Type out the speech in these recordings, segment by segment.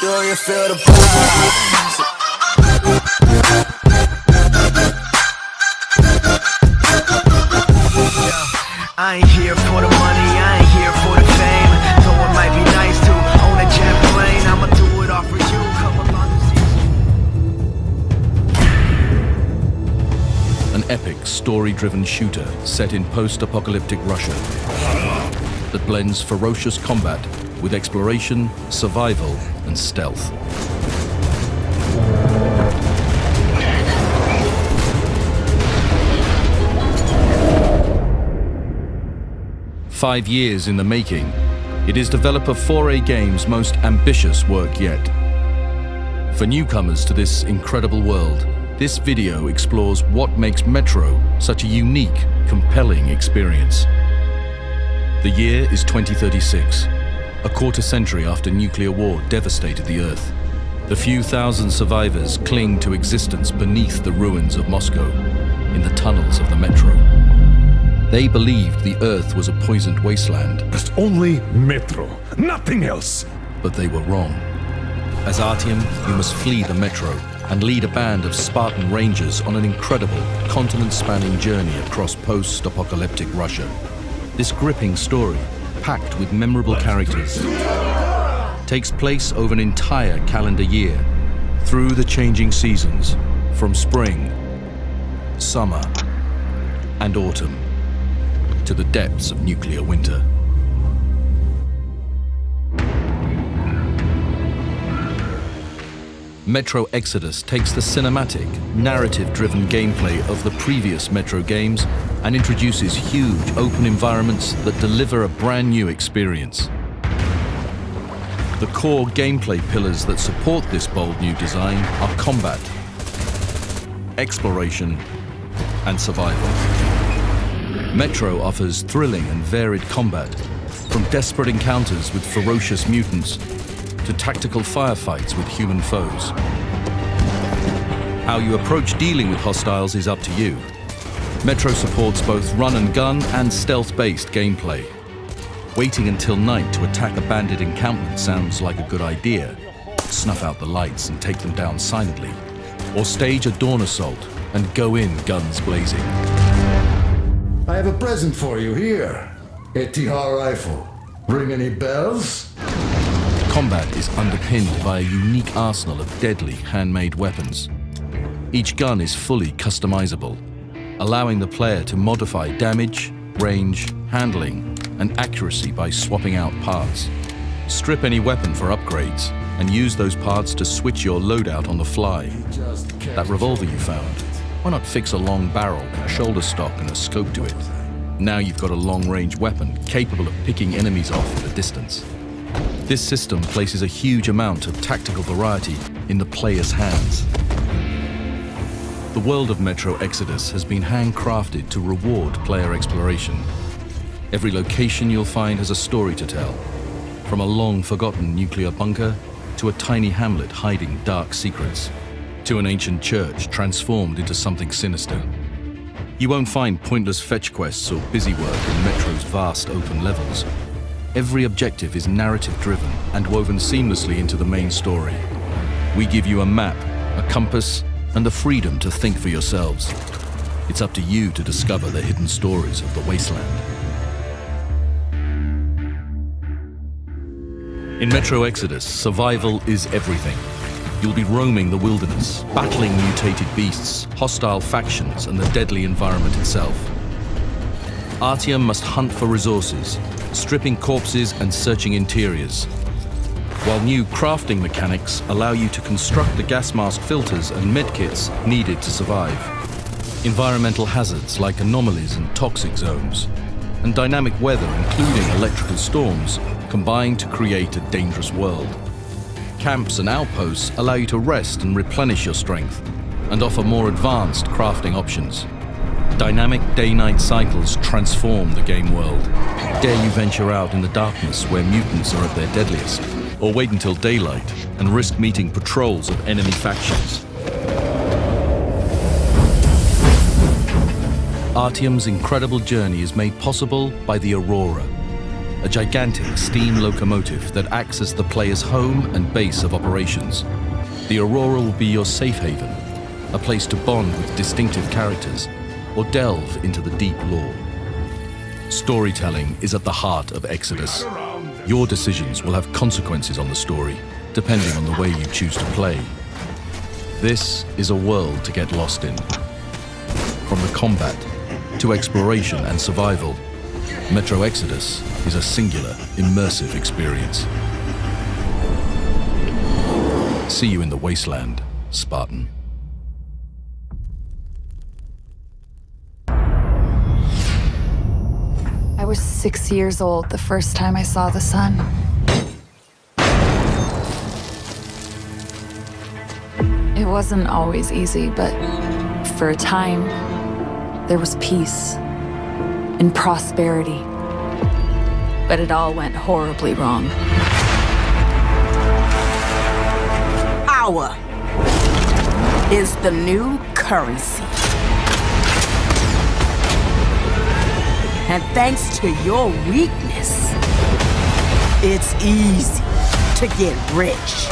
Do you feel the vibes? I ain't here for the money, I ain't here for the fame. Though it might be nice to own a jet plane, I'ma do it all for you. Come along and see. An epic, story-driven shooter set in post-apocalyptic Russia that blends ferocious combat with exploration, survival, and stealth. "5 years in the making, it is developer 4A Games' most ambitious work yet. For newcomers to this incredible world, this video explores what makes Metro such a unique, compelling experience. The year is 2036, a quarter century after nuclear war devastated the Earth. The few thousand survivors cling to existence beneath the ruins of Moscow, in the tunnels of the Metro. They believed the Earth was a poisoned wasteland. Just only Metro, nothing else. But they were wrong. As Artyom, you must flee the Metro and lead a band of Spartan Rangers on an incredible, continent-spanning journey across post-apocalyptic Russia. This gripping story, packed with memorable characters, takes place over an entire calendar year, through the changing seasons, from spring, summer, and autumn, to the depths of nuclear winter. Metro Exodus takes the cinematic, narrative-driven gameplay of the previous Metro games and introduces huge open environments that deliver a brand new experience. The core gameplay pillars that support this bold new design are combat, exploration, and survival. Metro offers thrilling and varied combat, from desperate encounters with ferocious mutants to tactical firefights with human foes. How you approach dealing with hostiles is up to you. Metro supports both run and gun and stealth-based gameplay. Waiting until night to attack a bandit encampment sounds like a good idea. Snuff out the lights and take them down silently. Or stage a dawn assault and go in guns blazing. I have a present for you here. A TR rifle. Ring any bells? Combat is underpinned by a unique arsenal of deadly handmade weapons. Each gun is fully customizable, allowing the player to modify damage, range, handling, and accuracy by swapping out parts. Strip any weapon for upgrades and use those parts to switch your loadout on the fly. That revolver you found, why not fix a long barrel, a shoulder stock, and a scope to it? Now you've got a long-range weapon capable of picking enemies off at a distance. This system places a huge amount of tactical variety in the player's hands. The world of Metro Exodus has been handcrafted to reward player exploration. Every location you'll find has a story to tell, from a long-forgotten nuclear bunker to a tiny hamlet hiding dark secrets, to an ancient church transformed into something sinister. You won't find pointless fetch quests or busy work in Metro's vast open levels. Every objective is narrative-driven and woven seamlessly into the main story. We give you a map, a compass, and the freedom to think for yourselves. It's up to you to discover the hidden stories of the wasteland. In Metro Exodus, survival is everything. You'll be roaming the wilderness, battling mutated beasts, hostile factions, and the deadly environment itself. Artyom must hunt for resources, stripping corpses and searching interiors, while new crafting mechanics allow you to construct the gas mask filters and medkits needed to survive. Environmental hazards like anomalies and toxic zones, and dynamic weather including electrical storms, combine to create a dangerous world. Camps and outposts allow you to rest and replenish your strength, and offer more advanced crafting options. Dynamic day-night cycles transform the game world. Dare you venture out in the darkness where mutants are at their deadliest, or wait until daylight and risk meeting patrols of enemy factions. Artyom's incredible journey is made possible by the Aurora, a gigantic steam locomotive that acts as the player's home and base of operations. The Aurora will be your safe haven, a place to bond with distinctive characters or delve into the deep lore. Storytelling is at the heart of Exodus. Your decisions will have consequences on the story, depending on the way you choose to play. This is a world to get lost in. From the combat to exploration and survival, Metro Exodus is a singular, immersive experience. See you in the wasteland, Spartan. I was 6 years old the first time I saw the sun. It wasn't always easy, but for a time, there was peace and prosperity. But it all went horribly wrong. Power is the new currency. And thanks to your weakness, it's easy to get rich.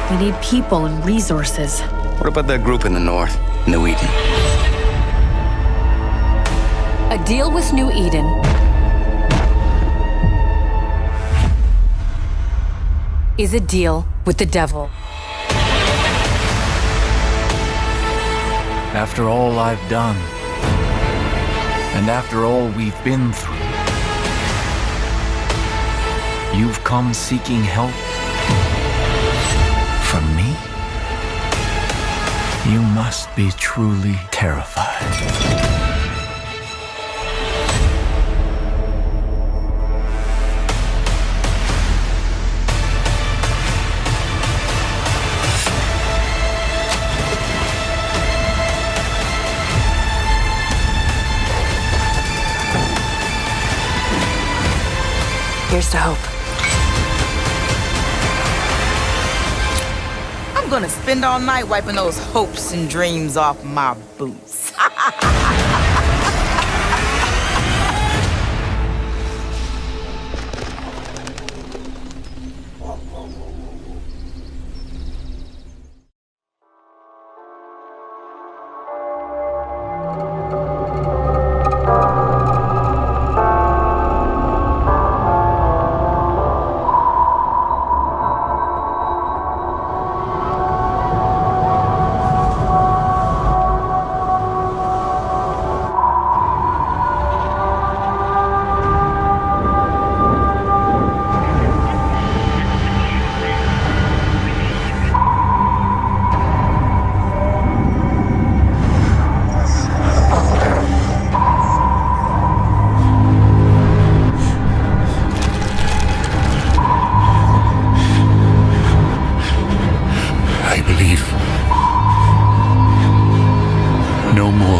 We need people and resources. What about that group in the north, New Eden? A deal with New Eden is a deal with the devil. After all I've done, and after all we've been through, you've come seeking help from me? You must be truly terrified. Here's to hope. I'm gonna spend all night wiping those hopes and dreams off my boots.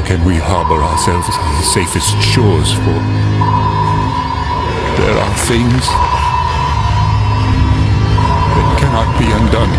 Can we harbor ourselves on the safest shores, for there are things that cannot be undone.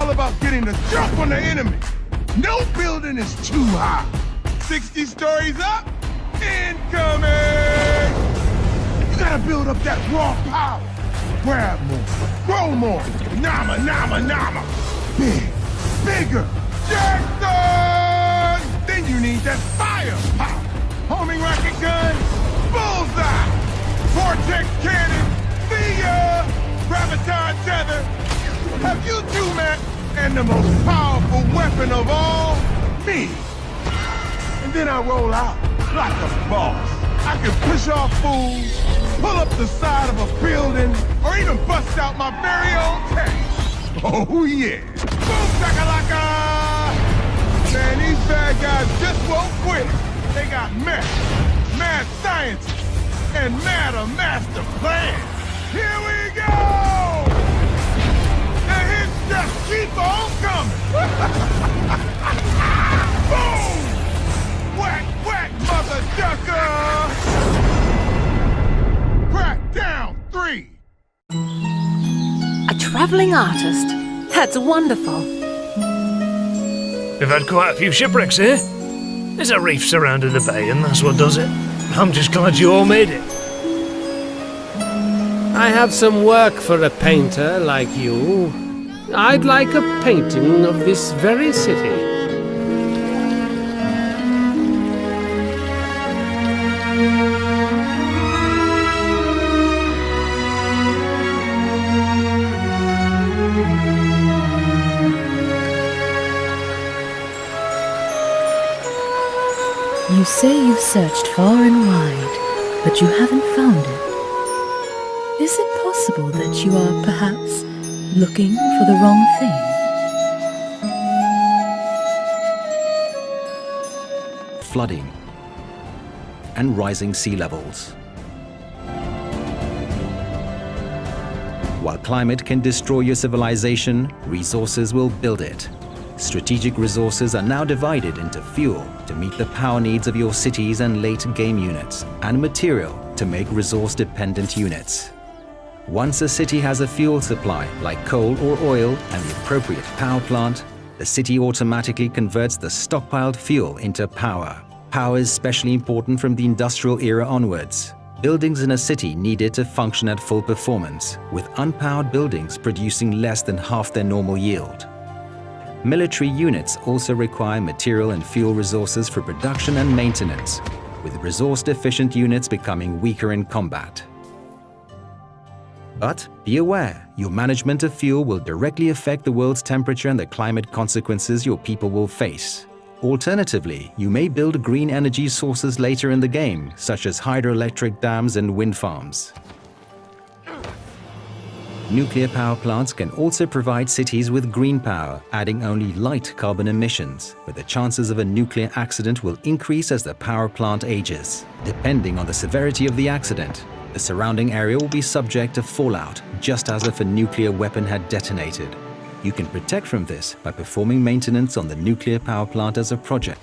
All about getting the jump on the enemy. No building is too high. 60 stories up, incoming! You gotta build up that raw power. Grab more, grow more, nama, nama, nama. Big, bigger, Jackson! Then you need that firepower. Homing rocket gun, bullseye. Vortex cannon, see ya! Graviton tether. Have you two met? And the most powerful weapon of all, me. And then I roll out like a boss. I can push off fools, pull up the side of a building, or even bust out my very own tank. Oh yeah. Boom shakalaka! Man, these bad guys just won't quit. They got mad scientists, and mad a master plan. Here we go! The hits just keep on coming! Boom! Whack, whack, mother ducker! Crackdown 3! A traveling artist? That's wonderful. We've had quite a few shipwrecks here. There's a reef surrounding the bay, and that's what does it. I'm just glad you all made it. I have some work for a painter like you. I'd like a painting of this very city. You say you've searched far and wide, but you haven't found it. Is it possible that you are perhaps looking for the wrong thing? Flooding and rising sea levels. While climate can destroy your civilization, resources will build it. Strategic resources are now divided into fuel to meet the power needs of your cities and late-game units, and material to make resource-dependent units. Once a city has a fuel supply, like coal or oil, and the appropriate power plant, the city automatically converts the stockpiled fuel into power. Power is especially important from the industrial era onwards. Buildings in a city needed to function at full performance, with unpowered buildings producing less than half their normal yield. Military units also require material and fuel resources for production and maintenance, with resource-deficient units becoming weaker in combat. But be aware, your management of fuel will directly affect the world's temperature and the climate consequences your people will face. Alternatively, you may build green energy sources later in the game, such as hydroelectric dams and wind farms. Nuclear power plants can also provide cities with green power, adding only light carbon emissions, but the chances of a nuclear accident will increase as the power plant ages. Depending on the severity of the accident, the surrounding area will be subject to fallout, just as if a nuclear weapon had detonated. You can protect from this by performing maintenance on the nuclear power plant as a project.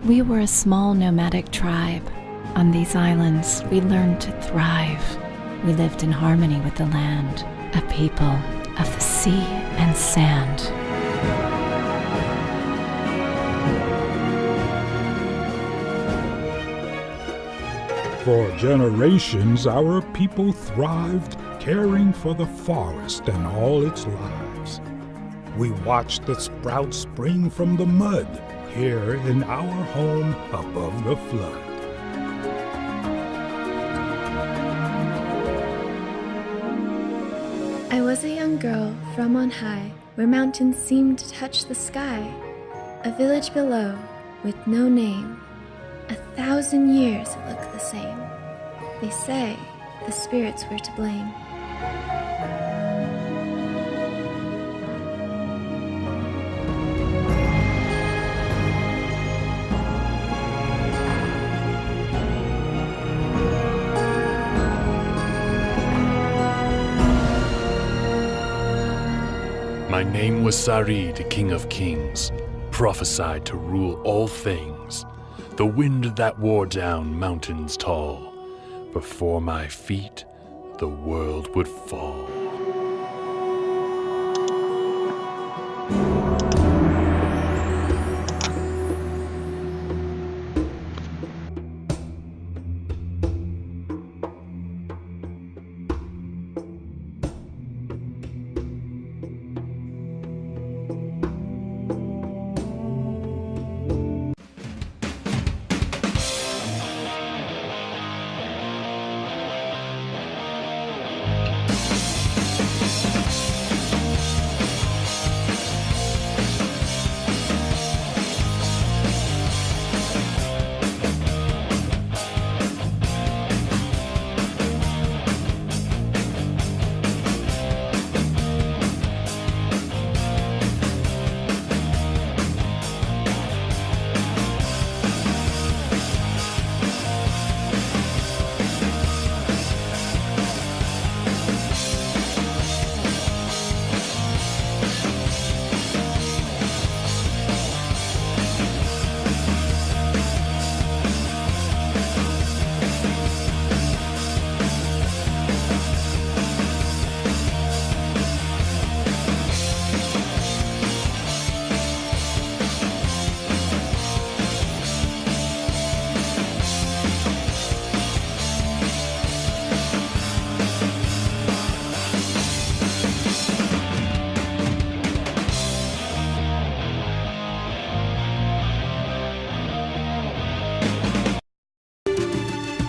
We were a small nomadic tribe. On these islands, we learned to thrive. We lived in harmony with the land, a people of the sea and sand. For generations, our people thrived, caring for the forest and all its lives. We watched the sprouts spring from the mud here in our home above the flood. I was a young girl from on high, where mountains seemed to touch the sky. A village below, with no name. 1,000 years it looked the same. They say the spirits were to blame. My name was Sari, the King of Kings, prophesied to rule all things, the wind that wore down mountains tall. Before my feet, the world would fall.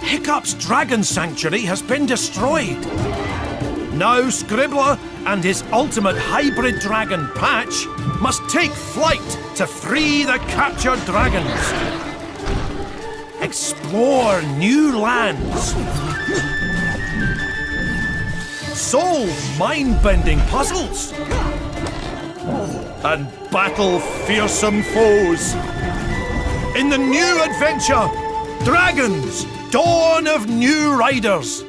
Hiccup's dragon sanctuary has been destroyed. Now Scribbler and his ultimate hybrid dragon Patch must take flight to free the captured dragons. Explore new lands. Solve mind-bending puzzles. And battle fearsome foes. In the new adventure, Dragons! Dwn of New Riders!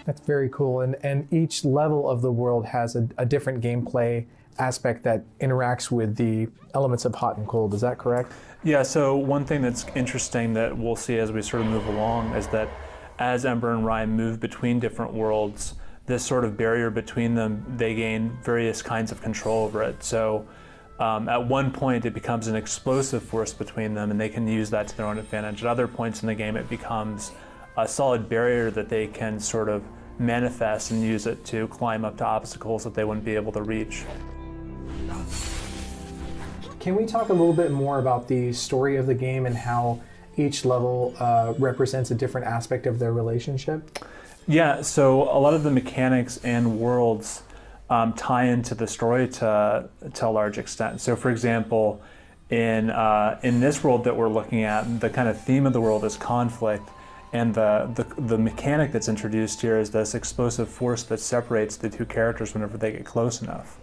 That's very cool, and each level of the world has a different gameplay aspect that interacts with the elements of hot and cold. Is that correct? Yeah, so one thing that's interesting that we'll see as we sort of move along is that as Ember and Rhyme move between different worlds, this sort of barrier between them, they gain various kinds of control over it. So at one point it becomes an explosive force between them and they can use that to their own advantage. At other points in the game it becomes a solid barrier that they can sort of manifest and use it to climb up to obstacles that they wouldn't be able to reach. Can we talk a little bit more about the story of the game and how each level represents a different aspect of their relationship? Yeah, so a lot of the mechanics and worlds tie into the story to a large extent. So for example, in this world that we're looking at, the kind of theme of the world is conflict, and the mechanic that's introduced here is this explosive force that separates the two characters whenever they get close enough.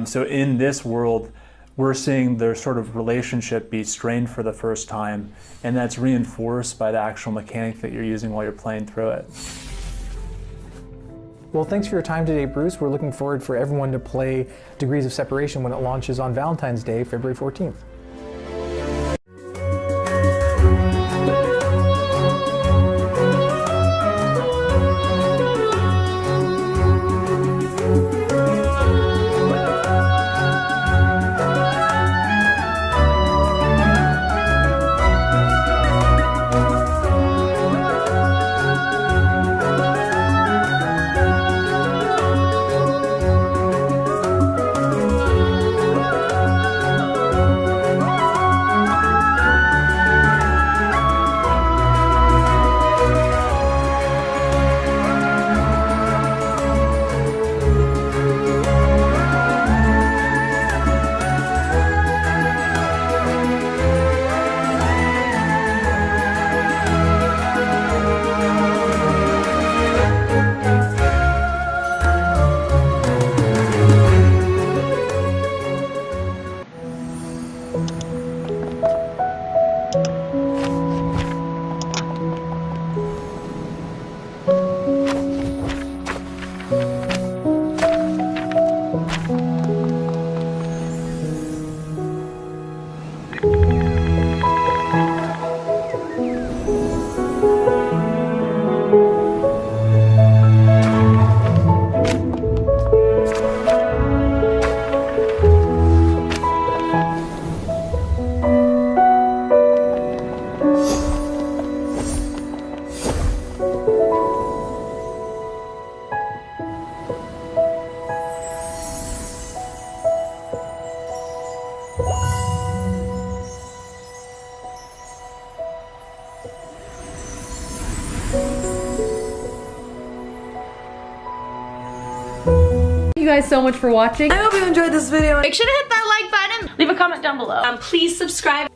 So in this world, we're seeing their sort of relationship be strained for the first time, and that's reinforced by the actual mechanic that you're using while you're playing through it. Well, thanks for your time today, Bruce. We're looking forward for everyone to play Degrees of Separation when it launches on Valentine's Day, February 14th. guys so much for watching. I hope you enjoyed this video. Make sure to hit that like button. Leave a comment down below. Please subscribe.